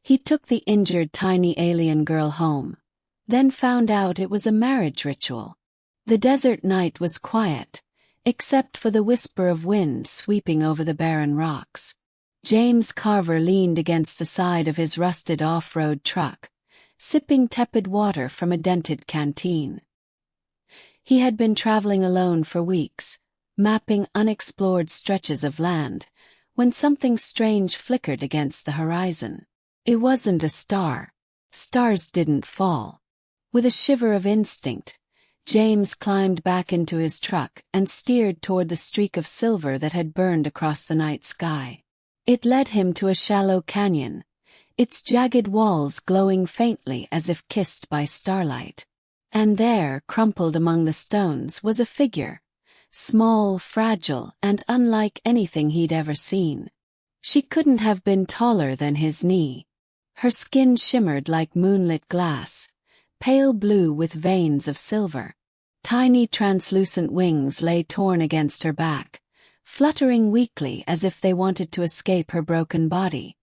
He took the injured tiny alien girl home, then found out it was a marriage ritual. The desert night was quiet, except for the whisper of wind sweeping over the barren rocks. James Carver leaned against the side of his rusted off-road truck, sipping tepid water from a dented canteen. He had been traveling alone for weeks, mapping unexplored stretches of land, when something strange flickered against the horizon. It wasn't a star. Stars didn't fall. With a shiver of instinct, James climbed back into his truck and steered toward the streak of silver that had burned across the night sky. It led him to a shallow canyon, its jagged walls glowing faintly as if kissed by starlight. And there, crumpled among the stones, was a figure, small, fragile, and unlike anything he'd ever seen. She couldn't have been taller than his knee. Her skin shimmered like moonlit glass, pale blue with veins of silver. Tiny translucent wings lay torn against her back, fluttering weakly as if they wanted to escape her broken body.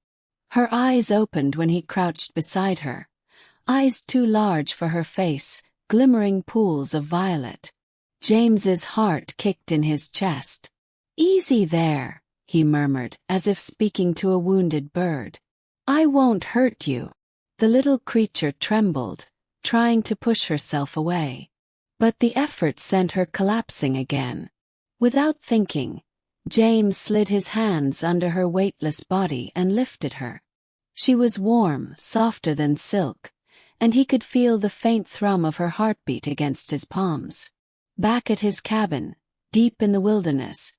Her eyes opened when he crouched beside her, eyes too large for her face, glimmering pools of violet. James's heart kicked in his chest. "Easy there," he murmured, as if speaking to a wounded bird. "I won't hurt you." The little creature trembled, trying to push herself away. But the effort sent her collapsing again. Without thinking, James slid his hands under her weightless body and lifted her. She was warm, softer than silk, and he could feel the faint thrum of her heartbeat against his palms. Back at his cabin, deep in the wilderness,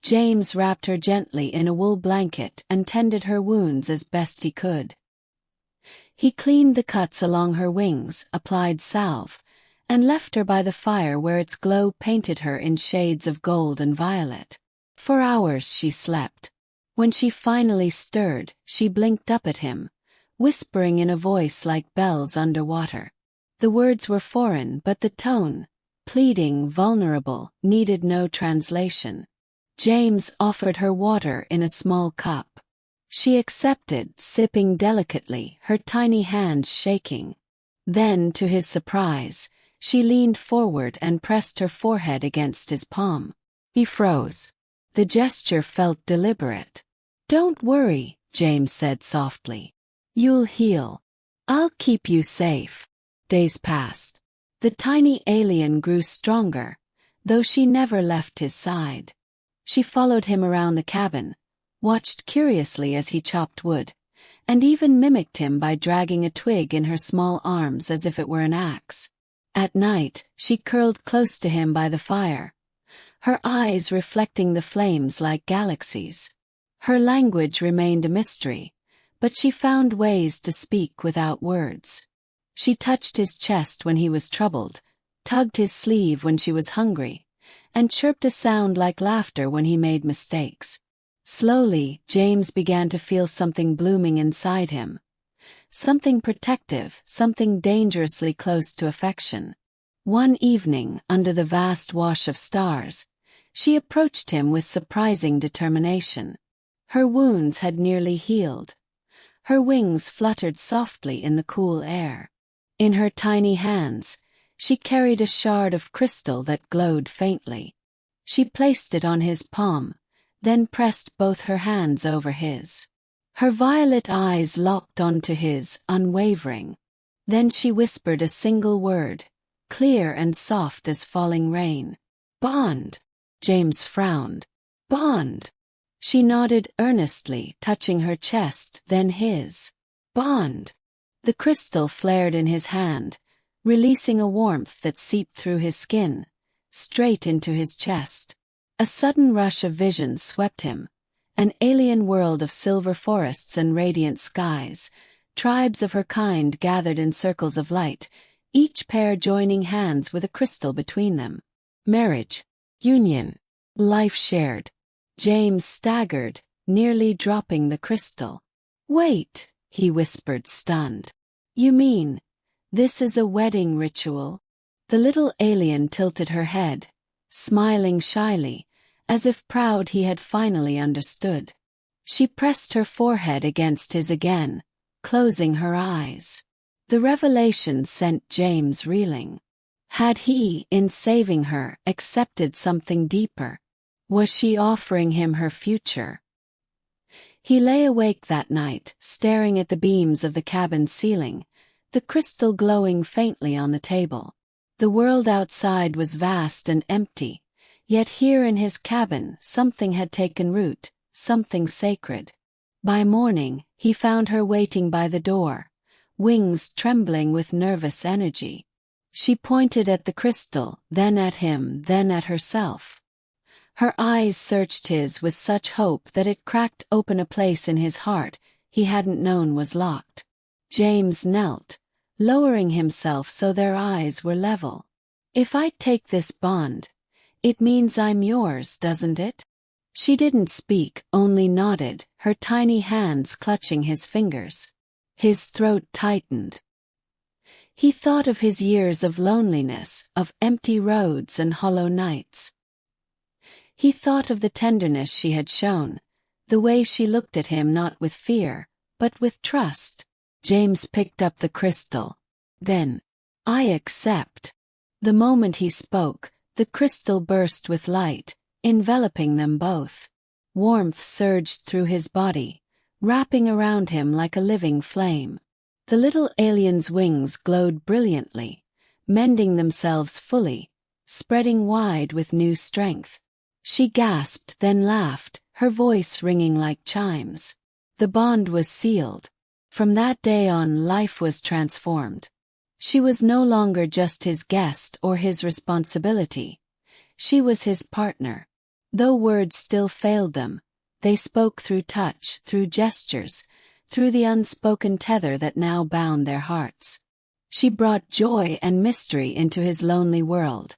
James wrapped her gently in a wool blanket and tended her wounds as best he could. He cleaned the cuts along her wings, applied salve, and left her by the fire where its glow painted her in shades of gold and violet. For hours she slept. When she finally stirred, she blinked up at him, whispering in a voice like bells underwater. The words were foreign, but the tone, pleading, vulnerable, needed no translation. James offered her water in a small cup. She accepted, sipping delicately, her tiny hands shaking. Then, to his surprise, she leaned forward and pressed her forehead against his palm. He froze. The gesture felt deliberate. "Don't worry," James said softly. "You'll heal. I'll keep you safe." Days passed. The tiny alien grew stronger, though she never left his side. She followed him around the cabin, watched curiously as he chopped wood, and even mimicked him by dragging a twig in her small arms as if it were an axe. At night, she curled close to him by the fire, her eyes reflecting the flames like galaxies. Her language remained a mystery, but she found ways to speak without words. She touched his chest when he was troubled, tugged his sleeve when she was hungry, and chirped a sound like laughter when he made mistakes. Slowly, James began to feel something blooming inside him. Something protective, something dangerously close to affection. One evening, under the vast wash of stars, she approached him with surprising determination. Her wounds had nearly healed. Her wings fluttered softly in the cool air. In her tiny hands, she carried a shard of crystal that glowed faintly. She placed it on his palm, then pressed both her hands over his. Her violet eyes locked onto his, unwavering. Then she whispered a single word, clear and soft as falling rain. "Bond." James frowned. "Bond." She nodded earnestly, touching her chest, then his. "Bond." The crystal flared in his hand, releasing a warmth that seeped through his skin, straight into his chest. A sudden rush of vision swept him. An alien world of silver forests and radiant skies, tribes of her kind gathered in circles of light, each pair joining hands with a crystal between them. Marriage. Union. Life shared. James staggered, nearly dropping the crystal. "Wait," he whispered, stunned. "You mean, this is a wedding ritual?" The little alien tilted her head, smiling shyly, as if proud he had finally understood. She pressed her forehead against his again, closing her eyes. The revelation sent James reeling. Had he, in saving her, accepted something deeper? Was she offering him her future? He lay awake that night, staring at the beams of the cabin ceiling, the crystal glowing faintly on the table. The world outside was vast and empty, yet here in his cabin something had taken root, something sacred. By morning, he found her waiting by the door, wings trembling with nervous energy. She pointed at the crystal, then at him, then at herself. Her eyes searched his with such hope that it cracked open a place in his heart he hadn't known was locked. James knelt, lowering himself so their eyes were level. "If I take this bond, it means I'm yours, doesn't it?" She didn't speak, only nodded, her tiny hands clutching his fingers. His throat tightened. He thought of his years of loneliness, of empty roads and hollow nights. He thought of the tenderness she had shown, the way she looked at him not with fear, but with trust. James picked up the crystal. Then, "I accept." The moment he spoke, the crystal burst with light, enveloping them both. Warmth surged through his body, wrapping around him like a living flame. The little alien's wings glowed brilliantly, mending themselves fully, spreading wide with new strength. She gasped, then laughed, her voice ringing like chimes. The bond was sealed. From that day on, life was transformed. She was no longer just his guest or his responsibility. She was his partner. Though words still failed them, they spoke through touch, through gestures, through the unspoken tether that now bound their hearts. She brought joy and mystery into his lonely world,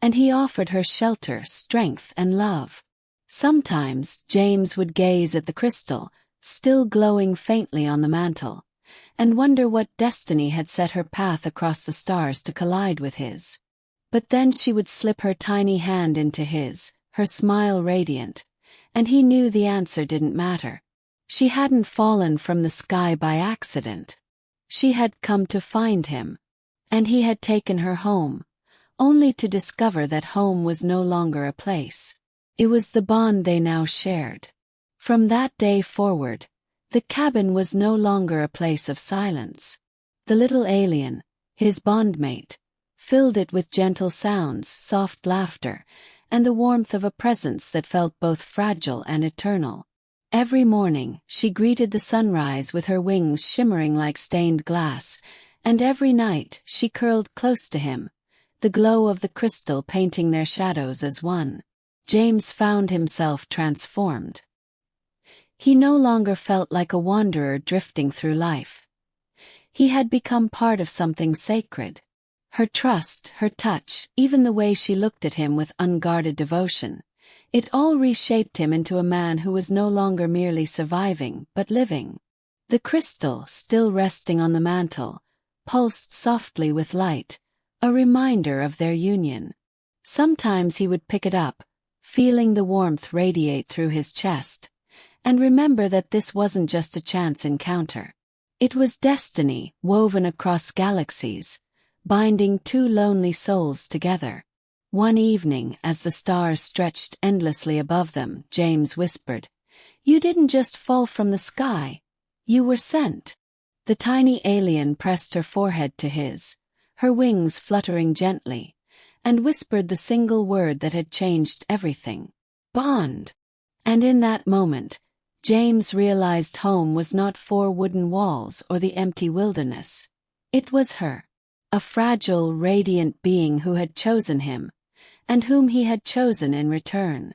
and he offered her shelter, strength, and love. Sometimes James would gaze at the crystal, still glowing faintly on the mantel, and wonder what destiny had set her path across the stars to collide with his. But then she would slip her tiny hand into his, her smile radiant, and he knew the answer didn't matter. She hadn't fallen from the sky by accident. She had come to find him, and he had taken her home, only to discover that home was no longer a place. It was the bond they now shared. From that day forward, the cabin was no longer a place of silence. The little alien, his bondmate, filled it with gentle sounds, soft laughter, and the warmth of a presence that felt both fragile and eternal. Every morning, she greeted the sunrise with her wings shimmering like stained glass, and every night she curled close to him, the glow of the crystal painting their shadows as one. James found himself transformed. He no longer felt like a wanderer drifting through life. He had become part of something sacred. Her trust, her touch, even the way she looked at him with unguarded devotion, it all reshaped him into a man who was no longer merely surviving, but living. The crystal, still resting on the mantel, pulsed softly with light, a reminder of their union. Sometimes he would pick it up, feeling the warmth radiate through his chest, and remember that this wasn't just a chance encounter. It was destiny woven across galaxies, binding two lonely souls together. One evening, as the stars stretched endlessly above them, James whispered, "You didn't just fall from the sky. You were sent." The tiny alien pressed her forehead to his, her wings fluttering gently, and whispered the single word that had changed everything: "Bond." And in that moment, James realized home was not four wooden walls or the empty wilderness. It was her, a fragile, radiant being who had chosen him, and whom he had chosen in return.